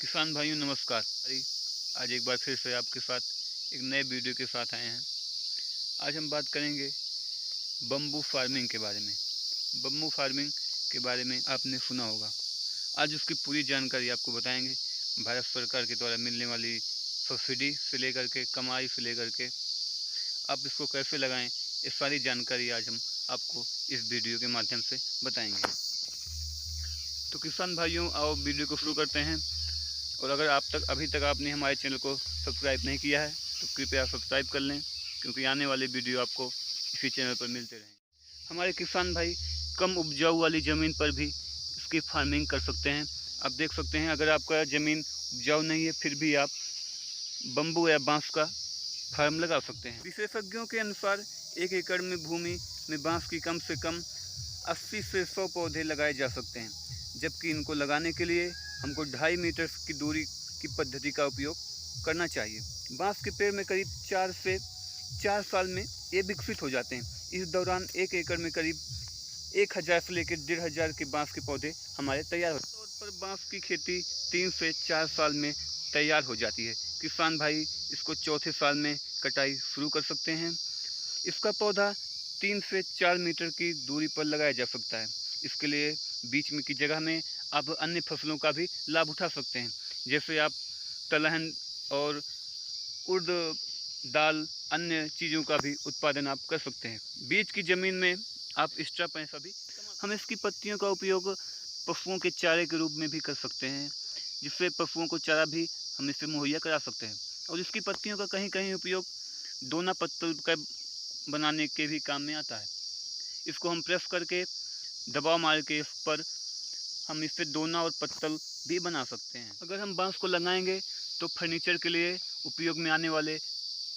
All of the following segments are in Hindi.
किसान भाइयों नमस्कार। आज एक बार फिर से आपके साथ एक नए वीडियो के साथ आए हैं। आज हम बात करेंगे बम्बू फार्मिंग के बारे में। बम्बू फार्मिंग के बारे में आपने सुना होगा। आज उसकी पूरी जानकारी आपको बताएंगे। भारत सरकार के द्वारा मिलने वाली सब्सिडी से लेकर के कमाई से लेकर के आप इसको कैसे लगाएं, ये सारी जानकारी आज हम आपको इस वीडियो के माध्यम से बताएंगे। तो किसान भाइयों, आओ वीडियो को शुरू करते हैं। और अगर अभी तक आपने हमारे चैनल को सब्सक्राइब नहीं किया है तो कृपया सब्सक्राइब कर लें, क्योंकि आने वाले वीडियो आपको इसी चैनल पर मिलते रहेंगे। हमारे किसान भाई कम उपजाऊ वाली ज़मीन पर भी इसकी फार्मिंग कर सकते हैं। आप देख सकते हैं, अगर आपका ज़मीन उपजाऊ नहीं है फिर भी आप बम्बू या बांस का फार्म लगा सकते हैं। विशेषज्ञों के अनुसार 1 एकड़ में भूमि में बांस की कम से कम 80 से 100 पौधे लगाए जा सकते हैं, जबकि इनको लगाने के लिए हमको 2.5 मीटर की दूरी की पद्धति का उपयोग करना चाहिए। बांस के पेड़ में करीब 4 से 4 साल में ये विकसित हो जाते हैं। इस दौरान 1 एकड़ में करीब 1000 से लेकर 1500 के बांस के पौधे हमारे तैयार होते हैं। तौर पर बांस की खेती 3 से 4 साल में तैयार हो जाती है। किसान भाई इसको चौथे साल में कटाई शुरू कर सकते हैं। इसका पौधा 3 से 4 मीटर की दूरी पर लगाया जा सकता है। इसके लिए बीच में की जगह में आप अन्य फसलों का भी लाभ उठा सकते हैं, जैसे आप दलहन और उर्द दाल अन्य चीज़ों का भी उत्पादन आप कर सकते हैं। बीच की ज़मीन में आप एक्स्ट्रा पैसा भी हम इसकी पत्तियों का उपयोग पशुओं के चारे के रूप में भी कर सकते हैं, जिससे पशुओं को चारा भी हम इससे मुहैया करा सकते हैं। और इसकी पत्तियों का कहीं कहीं उपयोग दोना पत्तल का बनाने के भी काम में आता है। इसको हम प्रेस करके दबाव मार के इस पर हम इससे दोना और पत्तल भी बना सकते हैं। अगर हम बांस को लगाएंगे तो फर्नीचर के लिए उपयोग में आने वाले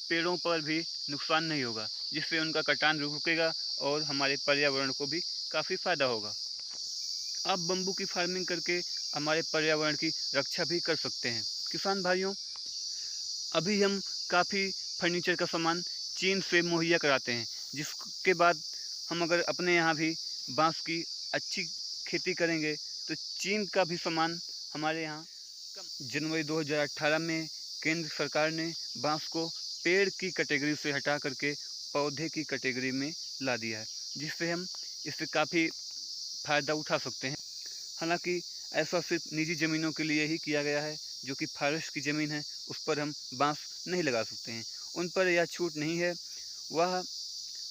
पेड़ों पर भी नुकसान नहीं होगा, जिससे उनका कटान रुकेगा और हमारे पर्यावरण को भी काफ़ी फ़ायदा होगा। आप बम्बू की फार्मिंग करके हमारे पर्यावरण की रक्षा भी कर सकते हैं। किसान भाइयों, अभी हम काफ़ी फर्नीचर का सामान चीन से मुहैया कराते हैं, जिसके बाद हम अगर अपने यहाँ भी बांस की अच्छी खेती करेंगे तो चीन का भी सामान हमारे यहाँ कम। जनवरी 2018 में केंद्र सरकार ने बांस को पेड़ की कैटेगरी से हटा करके पौधे की कैटेगरी में ला दिया है, जिससे हम इससे काफ़ी फ़ायदा उठा सकते हैं। हालांकि ऐसा सिर्फ निजी ज़मीनों के लिए ही किया गया है। जो कि फॉरेस्ट की ज़मीन है उस पर हम बांस नहीं लगा सकते हैं। उन पर यह छूट नहीं है, वह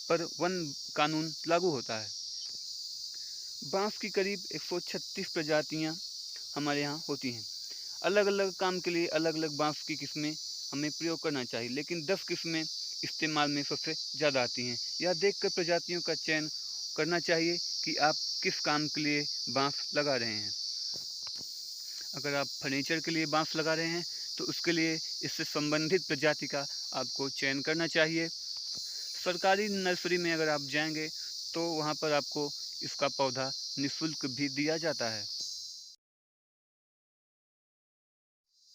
पर वन कानून लागू होता है। बांस की करीब 136 प्रजातियां हमारे यहाँ होती हैं। अलग अलग काम के लिए अलग अलग बांस की किस्में हमें प्रयोग करना चाहिए, लेकिन 10 किस्में इस्तेमाल में सबसे ज़्यादा आती हैं। यह देखकर प्रजातियों का चयन करना चाहिए कि आप किस काम के लिए बांस लगा रहे हैं। अगर आप फर्नीचर के लिए बांस लगा रहे हैं तो उसके लिए इससे संबंधित प्रजाति का आपको चयन करना चाहिए। सरकारी नर्सरी में अगर आप जाएंगे तो वहाँ पर आपको इसका पौधा निःशुल्क भी दिया जाता है।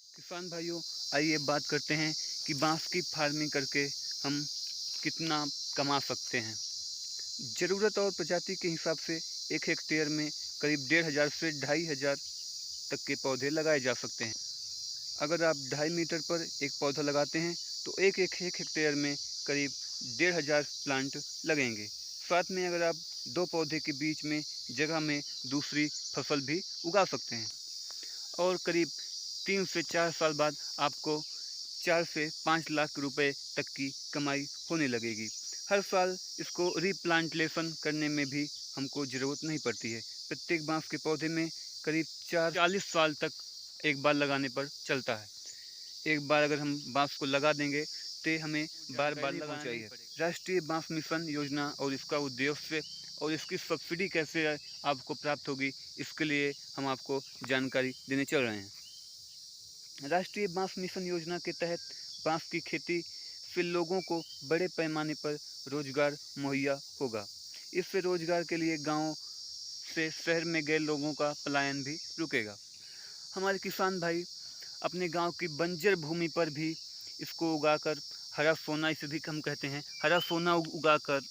किसान भाइयों, आइए बात करते हैं कि बांस की फार्मिंग करके हम कितना कमा सकते हैं। ज़रूरत और प्रजाति के हिसाब से 1 हेक्टेयर में करीब 1500 से 2500 तक के पौधे लगाए जा सकते हैं। अगर आप 2.5 मीटर पर एक पौधा लगाते हैं तो एक हेक्टेयर में करीब 1500 प्लांट लगेंगे। साथ में अगर आप 2 पौधे के बीच में जगह में दूसरी फसल भी उगा सकते हैं, और करीब 3 से 4 साल बाद आपको 4 से 5 लाख रुपए तक की कमाई होने लगेगी। हर साल इसको रीप्लांटेशन करने में भी हमको ज़रूरत नहीं पड़ती है। प्रत्येक बांस के पौधे में करीब 40 साल तक एक बार लगाने पर चलता है। एक बार अगर हम बांस को लगा देंगे तो हमें बार बार लगाना चाहिए। राष्ट्रीय बांस मिशन योजना और इसका उद्देश्य और इसकी सब्सिडी कैसे आपको प्राप्त होगी, इसके लिए हम आपको जानकारी देने चल रहे हैं। राष्ट्रीय बांस मिशन योजना के तहत बांस की खेती से लोगों को बड़े पैमाने पर रोजगार मुहैया होगा। इससे रोजगार के लिए गांव से शहर में गए लोगों का पलायन भी रुकेगा। हमारे किसान भाई अपने गांव की बंजर भूमि पर भी इसको उगाकर, हरा सोना इसे भी हम कहते हैं, हरा सोना उगाकर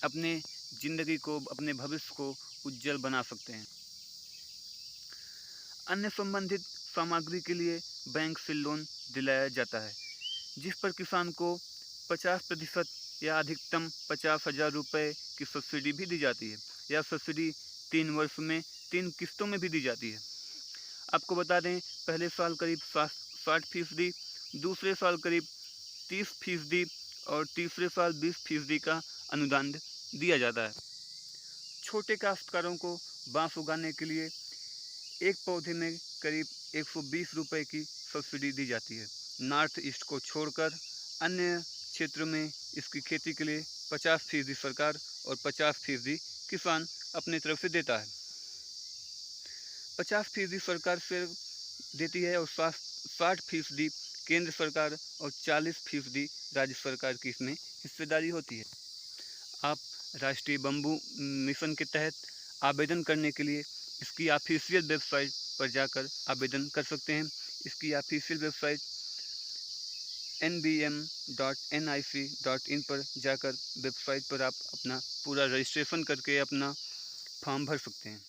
अपने ज़िंदगी को, अपने भविष्य को उज्जवल बना सकते हैं। अन्य संबंधित सामग्री के लिए बैंक से लोन दिलाया जाता है, जिस पर किसान को 50% या अधिकतम 50,000 रुपये की सब्सिडी भी दी जाती है। यह सब्सिडी 3 वर्ष में 3 किस्तों में भी दी जाती है। आपको बता दें, पहले साल करीब 60%, दूसरे साल करीब 30% और तीसरे साल 20% का अनुदान दिया जाता है। छोटे काश्तकारों को बांस उगाने के लिए एक पौधे में करीब 120 रुपये की सब्सिडी दी जाती है। नॉर्थ ईस्ट को छोड़कर अन्य क्षेत्रों में इसकी खेती के लिए 50% सरकार और 50% किसान अपनी तरफ से देता है। 50% सरकार से देती है और 60% केंद्र सरकार और 40% राज्य सरकार की इसमें हिस्सेदारी होती है। आप राष्ट्रीय बम्बू मिशन के तहत आवेदन करने के लिए इसकी ऑफिशियल वेबसाइट पर जाकर आवेदन कर सकते हैं। इसकी ऑफिशियल वेबसाइट nbm.nic.in पर जाकर वेबसाइट पर आप अपना पूरा रजिस्ट्रेशन करके अपना फॉर्म भर सकते हैं।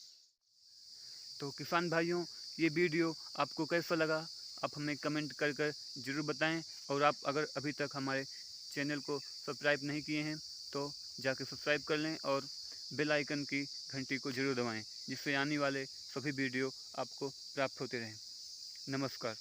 तो किसान भाइयों, ये वीडियो आपको कैसा लगा आप हमें कमेंट कर ज़रूर बताएं। और आप अगर अभी तक हमारे चैनल को सब्सक्राइब नहीं किए हैं तो जाकर सब्सक्राइब कर लें और बेल आइकन की घंटी को ज़रूर दबाएं, जिससे आने वाले सभी वीडियो आपको प्राप्त होते रहें। नमस्कार।